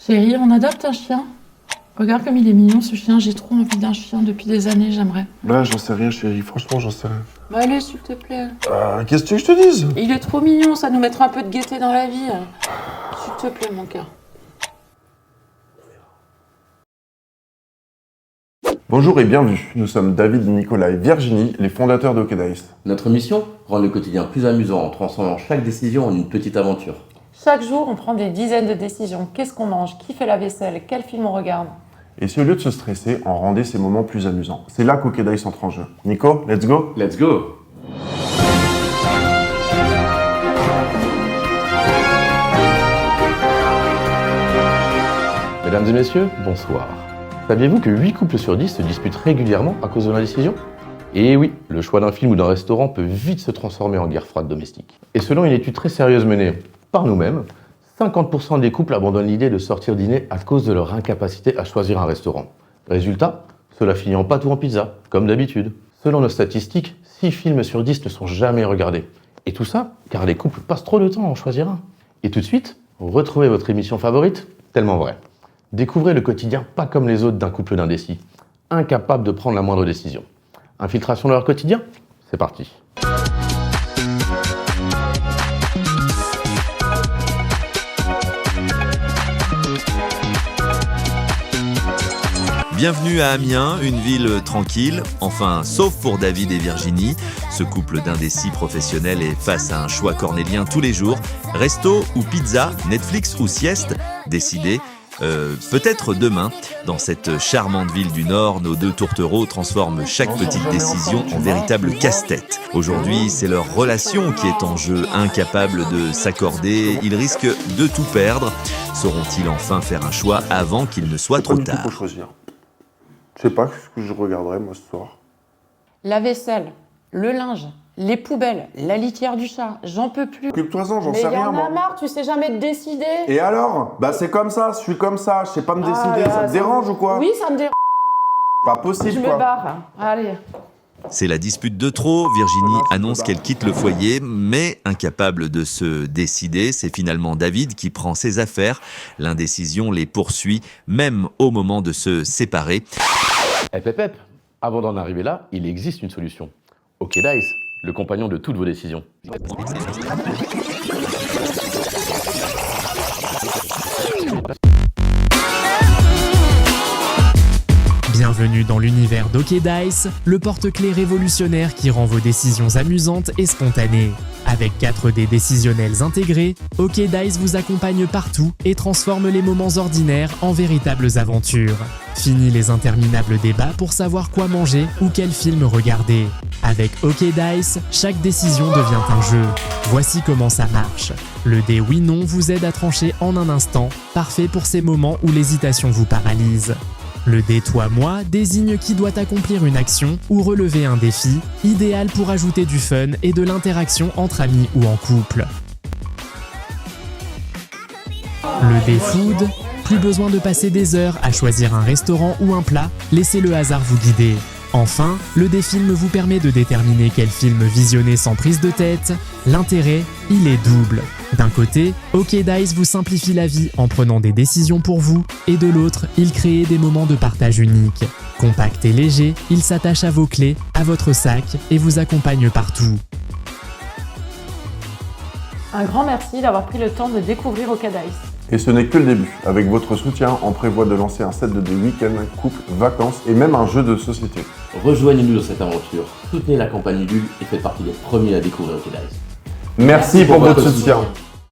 Chérie, on adopte un chien? Regarde comme il est mignon ce chien, j'ai trop envie d'un chien depuis des années, j'aimerais. Là, j'en sais rien, chérie, franchement, j'en sais rien. Bah allez, s'il te plaît. Qu'est-ce que tu veux que je te dise? Il est trop mignon, ça nous mettra un peu de gaieté dans la vie. S'il te plaît, mon cœur. Bonjour et bienvenue, nous sommes David, Nicolas et Virginie, les fondateurs de OK Dice. Notre mission, rendre le quotidien plus amusant en transformant chaque décision en une petite aventure. Chaque jour, on prend des dizaines de décisions. Qu'est-ce qu'on mange? Qui fait la vaisselle? Quel film on regarde? Et si au lieu de se stresser, on rendait ces moments plus amusants? C'est là qu'OK Dice entre en jeu. Nico, let's go? Let's go! Mesdames et messieurs, bonsoir. Saviez-vous que 8 couples sur 10 se disputent régulièrement à cause de l'indécision? Et oui, le choix d'un film ou d'un restaurant peut vite se transformer en guerre froide domestique. Et selon une étude très sérieuse menée par nous-mêmes, 50% des couples abandonnent l'idée de sortir dîner à cause de leur incapacité à choisir un restaurant. Résultat, cela finit en pâte ou en pizza, comme d'habitude. Selon nos statistiques, 6 films sur 10 ne sont jamais regardés. Et tout ça, car les couples passent trop de temps à en choisir un. Et tout de suite, retrouvez votre émission favorite, Tellement vrai. Découvrez le quotidien pas comme les autres d'un couple d'indécis, incapable de prendre la moindre décision. Infiltration de leur quotidien? C'est parti. Bienvenue à Amiens, une ville tranquille, enfin sauf pour David et Virginie. Ce couple d'indécis professionnels est face à un choix cornélien tous les jours. Resto ou pizza, Netflix ou sieste, décidez. Peut-être demain. Dans cette charmante ville du Nord, nos deux tourtereaux transforment chaque petite décision en véritable casse-tête. Aujourd'hui, c'est leur relation qui est en jeu. Incapables de s'accorder, ils risquent de tout perdre. Sauront-ils enfin faire un choix avant qu'il ne soit trop tard? Faut choisir. Je sais pas ce que je regarderai moi ce soir. La vaisselle, le linge, les poubelles, la litière du chat, j'en peux plus. Occupe-toi-en, j'en Mais sais y rien en moi. a marre, tu sais jamais te décider. Et alors? Bah c'est comme ça, je suis comme ça, je sais pas me décider, là, ça te dérange ou quoi? Oui, ça me dérange. Pas possible Je quoi. me barre. Allez. C'est la dispute de trop. Virginie annonce qu'elle quitte le foyer, mais incapable de se décider, c'est finalement David qui prend ses affaires. L'indécision les poursuit, même au moment de se séparer. Hep, avant d'en arriver là, il existe une solution. OK Dice, le compagnon de toutes vos décisions. Bienvenue dans l'univers d'OK Dice, le porte-clés révolutionnaire qui rend vos décisions amusantes et spontanées. Avec 4 dés décisionnels intégrés, OK Dice vous accompagne partout et transforme les moments ordinaires en véritables aventures. Fini les interminables débats pour savoir quoi manger ou quel film regarder. Avec OK Dice, chaque décision devient un jeu. Voici comment ça marche. Le dé oui-non vous aide à trancher en un instant, parfait pour ces moments où l'hésitation vous paralyse. Le dé toi-moi désigne qui doit accomplir une action ou relever un défi, idéal pour ajouter du fun et de l'interaction entre amis ou en couple. Le dé food, plus besoin de passer des heures à choisir un restaurant ou un plat, laissez le hasard vous guider. Enfin, le dé film vous permet de déterminer quel film visionner sans prise de tête. L'intérêt, il est double. D'un côté, OK Dice vous simplifie la vie en prenant des décisions pour vous, et de l'autre, il crée des moments de partage uniques. Compact et léger, il s'attache à vos clés, à votre sac et vous accompagne partout. Un grand merci d'avoir pris le temps de découvrir OK Dice. Et ce n'est que le début. Avec votre soutien, on prévoit de lancer un set de dés week-end, couple, vacances et même un jeu de société. Rejoignez-nous dans cette aventure, soutenez la campagne Ulule et faites partie des premiers à découvrir OK Dice. Merci pour votre soutien.